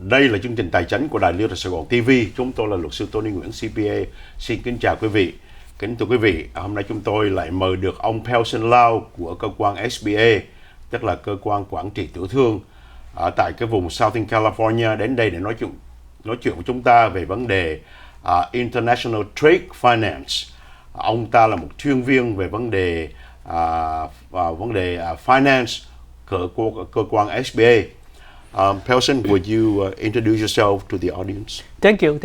Đây là chương trình tài chính của Đài Liêu Sài Gòn TV. Chúng tôi là luật sư Tony Nguyễn CPA. Xin kính chào quý vị. Kính thưa quý vị, hôm nay chúng tôi lại mời được ông Pellson của cơ quan SBA, tức là cơ quan quản trị tiểu thương ở tại cái vùng Southern California đến đây để nói chuyện với chúng ta về vấn đề International Trade Finance. Ông ta là một chuyên viên về vấn đề finance của cơ quan SBA. Pellson, would you introduce yourself to the audience? Thank you.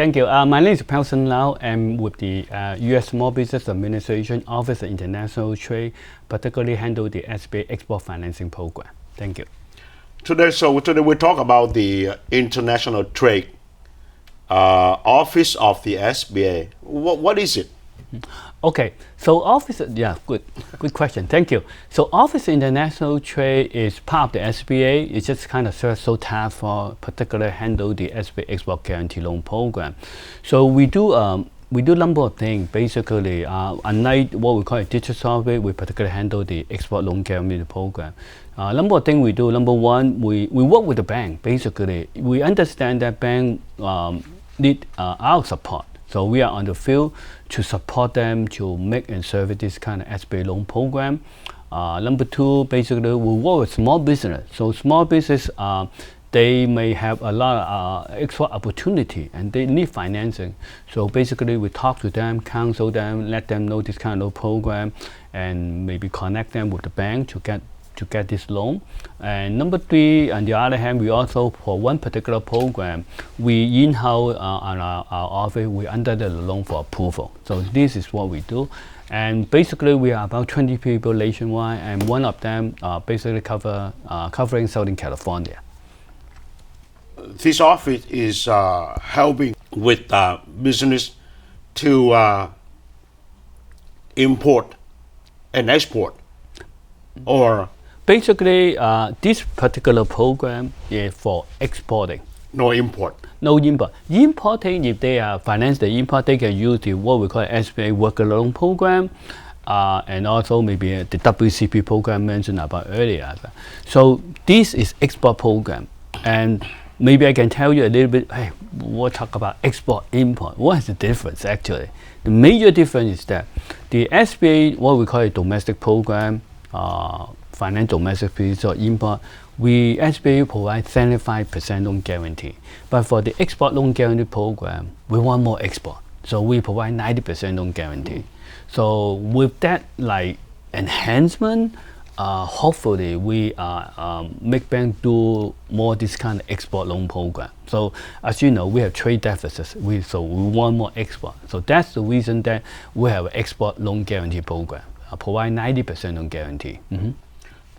My name is Pellson Lau. I'm with the U.S. Small Business Administration Office of International Trade, particularly handle the SBA Export Financing Program. Thank you. Today we talk about the International Trade Office of the SBA. What is it? Okay, so good question. Thank you. So Office of International Trade is part of the SBA. It just kind of serves so task for particularly handle the SBA Export Guarantee Loan Program. So we do a number of things. Basically, unlike what we call a digital software, we particularly handle the Export Loan Guarantee Program. Number of things we do. Number one, we work with the bank. Basically, we understand that bank need our support. So we are on the field to support them to make and service this kind of SBA loan program. Number two, basically we work with small business. So small business, they may have a lot of extra opportunity and they need financing. So basically we talk to them, counsel them, let them know this kind of program, and maybe connect them with the bank to get this loan. And number three, on the other hand, we also, for one particular program, we in-house on our office, we under the loan for approval. So this is what we do. And basically, we are about 20 people nationwide, and one of them basically covering Southern California. This office is helping with business to import and export, or basically, this particular program is for exporting. No import. No import. Importing, if they finance the import, they can use what we call SBA Worker Loan Program, and also maybe the WCP program mentioned about earlier. So this is export program, and maybe I can tell you a little bit. Hey, we'll talk about export import. What is the difference actually? The major difference is that the SBA, what we call a domestic program, finance domestic piece or import, we SBA provide 75% loan guarantee. But for the export loan guarantee program, we want more export. So we provide 90% loan guarantee. So with that enhancement, hopefully we make banks do more this kind of export loan program. So as you know, we have trade deficits, so we want more export. So that's the reason that we have an export loan guarantee program, provide 90% loan guarantee.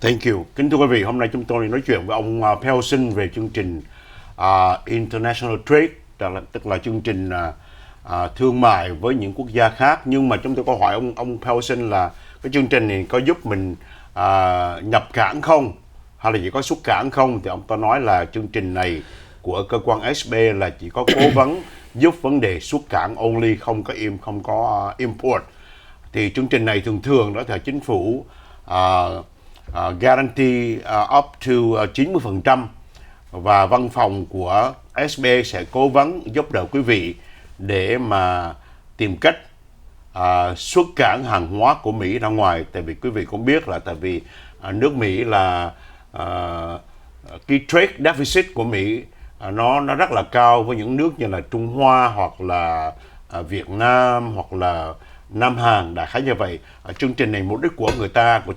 Thank you. Kính thưa quý vị, hôm nay chúng tôi nói chuyện với ông Pellson về chương trình International Trade, tức là chương trình thương mại với những quốc gia khác. Nhưng mà chúng tôi có hỏi ông Pellson là cái chương trình này có giúp mình nhập cảng không, hay là chỉ có xuất cảng không? Thì ông ta nói là chương trình này của cơ quan SBA là chỉ có cố vấn giúp vấn đề xuất cảng only, không có import. Thì chương trình này thường đó thì chính phủ guarantee up to 90%, và văn phòng của SBA sẽ cố vấn giúp đỡ quý vị để mà tìm cách xuất cảng hàng hóa của Mỹ ra ngoài. Tại vì quý vị cũng biết là tại vì nước Mỹ là cái trade deficit của Mỹ nó rất là cao với những nước như là Trung Hoa hoặc là Việt Nam hoặc là Nam Hàn, đại khái như vậy. Chương trình này mục đích của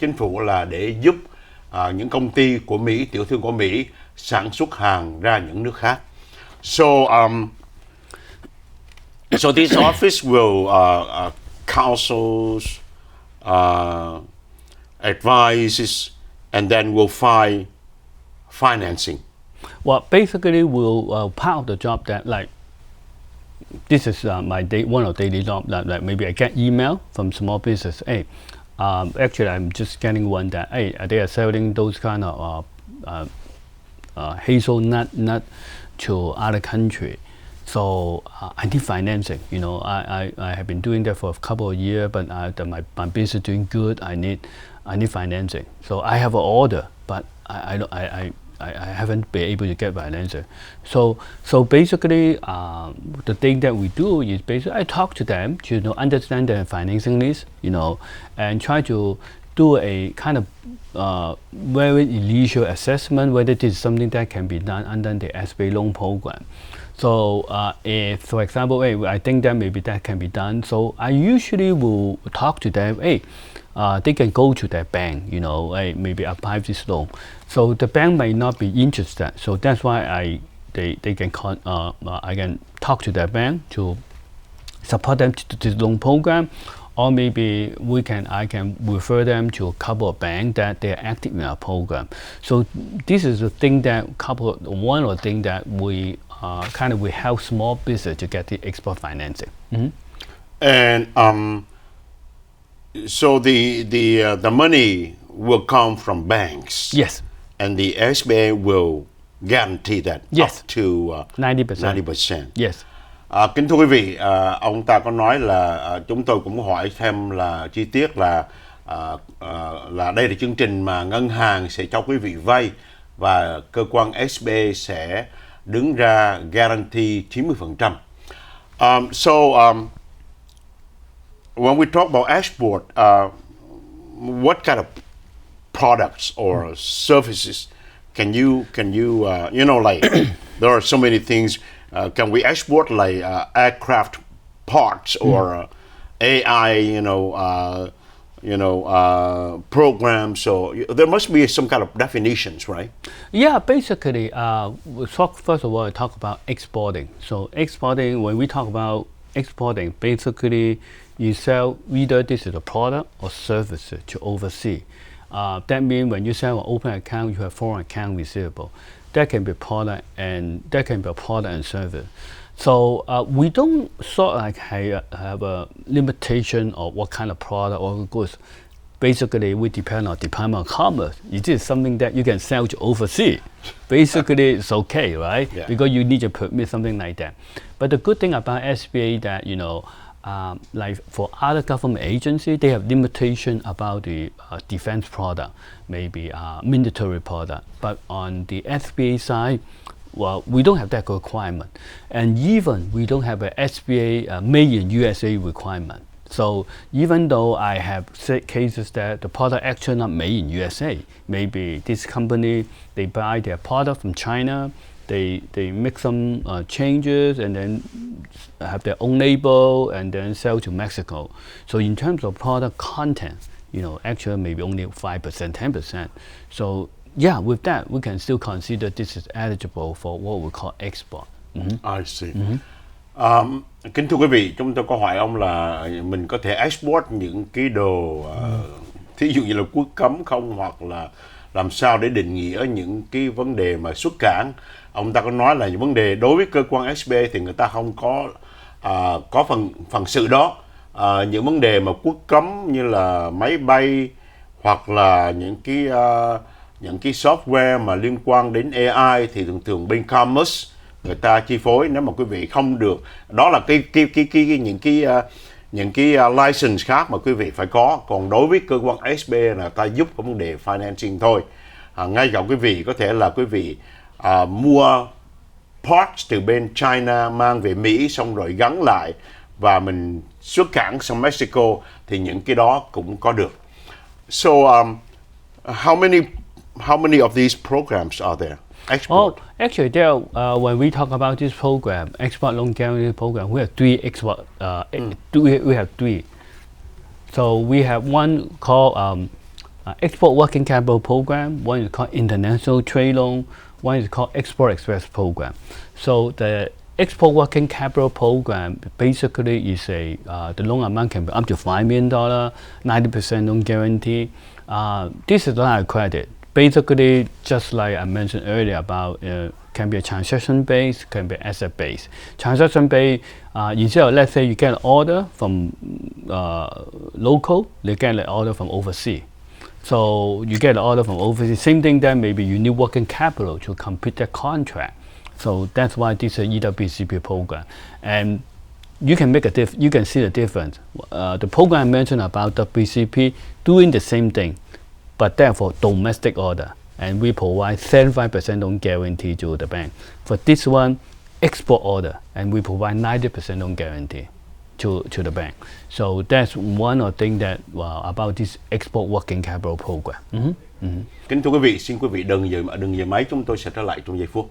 chính phủ là để giúp những công ty của Mỹ, tiểu thương của Mỹ sản xuất hàng ra những nước khác. So this office will counsel, advises, and then will find financing. Well, basically, we'll part of the job that this is one of the daily job that maybe I get email from small business. Hey, actually, I'm just getting one that they are selling those kind of hazelnut nut to other country. So I need financing. I have been doing that for a couple of years, but my business is doing good. I need financing. So I have an order, but I I haven't been able to get an answer. So basically, the thing that we do is basically I talk to them to understand their financing needs, and try to do a kind of very initial assessment whether this is something that can be done under the SBA loan program. So if, for example, I think that maybe that can be done, so I usually will talk to them, they can go to their bank, maybe apply this loan. So the bank may not be interested, so that's why I can talk to their bank to support them to this loan program, or maybe I can refer them to a couple of banks that they're active in our program. So this is the thing that one of the things that we we help small business to get the export financing. And so the money will come from banks. Yes. And the SBA will guarantee that yes. up to 90%. Yes. Kính thưa quý vị, ông ta có nói là chúng tôi cũng hỏi thêm là chi tiết là đây là chương trình mà ngân hàng sẽ cho quý vị vay và cơ quan SBA sẽ đứng ra guarantee 90%. When we talk about export, what kind of products or services can you like there are so many things. Can we export like aircraft parts or AI, programs? So there must be some kind of definitions, right? Yeah, basically, first of all, I talk about exporting. So exporting, when we talk about exporting, basically you sell either this is a product or services to overseas. That means when you sell an open account, you have foreign account receivable. That can be product and service. So we don't have a limitation of what kind of product or goods. Basically, we depend on Department of Commerce. It is something that you can sell to overseas. Basically, it's okay, right? Yeah. Because you need to permit something like that. But the good thing about SBA that like for other government agencies, they have limitation about the defense product, maybe military product. But on the SBA side, well, we don't have that requirement, and even we don't have a SBA made in USA requirement. So even though I have cases that the product actually not made in USA, maybe this company they buy their product from China. They make some changes and then have their own label and then sell to Mexico. So in terms of product content, actually maybe only 5%, 10%. So yeah, with that, we can still consider this is eligible for what we call export. I see. Kính thưa quý vị, chúng tôi có hỏi ông là mình có thể export những cái đồ thí dụ như là quốc cấm không, hoặc là làm sao để định nghĩa những cái vấn đề mà xuất cảng. Ông ta có nói là những vấn đề đối với cơ quan SBA thì người ta không có phần sự đó. Những vấn đề mà quốc cấm như là máy bay hoặc là những cái software mà liên quan đến AI thì thường bên Commerce người ta chi phối. Nếu mà quý vị không được, đó là những cái license khác mà quý vị phải có. Còn đối với cơ quan SBA là ta giúp cái vấn đề financing thôi. Ngay cả quý vị có thể là quý vị mua parts từ bên China mang về Mỹ xong rồi gắn lại và mình xuất cảng sang Mexico thì những cái đó cũng có được. So how many of these programs are there? Export. Actually, when we talk about this program, export loan guarantee program, we have three export. We have three. So we have one called Export Working Capital Program. One is called International Trade Loan. One is called Export Express Program. So the Export Working Capital Program basically is the loan amount can be up to $5 million, 90% loan guarantee. This is not a credit. Basically, just like I mentioned earlier about can be a transaction based, can be asset based. Transaction based, instead of, let's say you get an order from local, you get an order from overseas. So you get an order from overseas. Same thing that maybe you need working capital to complete that contract. So that's why this is EWCP program, and you can you can see the difference. The program I mentioned about WCP doing the same thing, but therefore domestic order, and we provide 75% loan guarantee to the bank. For this one, export order, and we provide 90% loan guarantee to the bank. So that's one of the things that about this export working capital program. Kính thưa quý vị, xin quý vị đừng về máy, chúng tôi sẽ trở lại trong giây phút.